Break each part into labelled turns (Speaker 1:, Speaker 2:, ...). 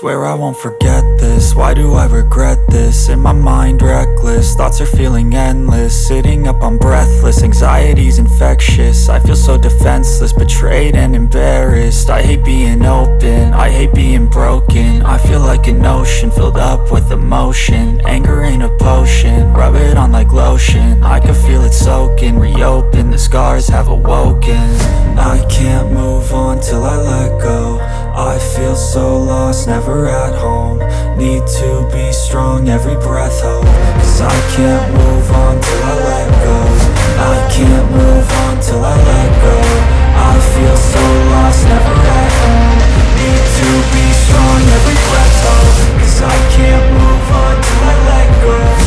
Speaker 1: Swear I won't forget this, why do I regret this? In my mind reckless, thoughts are feeling endless. Sitting up I'm breathless, anxiety's infectious. I feel so defenseless, betrayed and embarrassed. I hate being open, I hate being broken. I feel like an ocean filled up with emotion. Anger ain't a potion, rub it on like lotion. I can feel it soaking, reopen, the scars have awoken. I can't move on till I let go. I feel so lost, never at home. Need to be strong, every breath hope. Cause I can't move on till I let go. I can't move on till I let go. I feel so lost, never at home. Need to be strong, every breath hope. Cause I can't move on till I let go.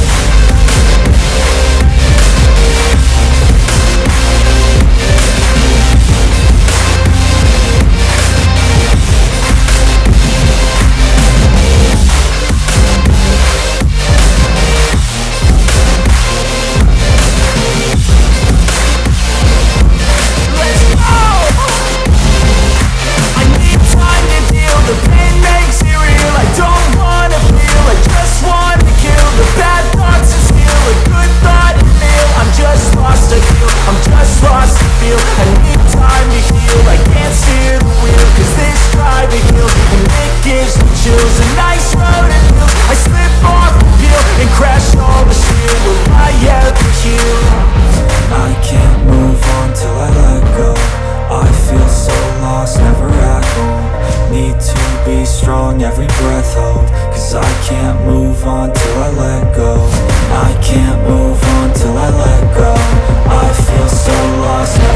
Speaker 1: Every breath hold, cause I can't move on till I let go. I can't move on till I let go. I feel so lost.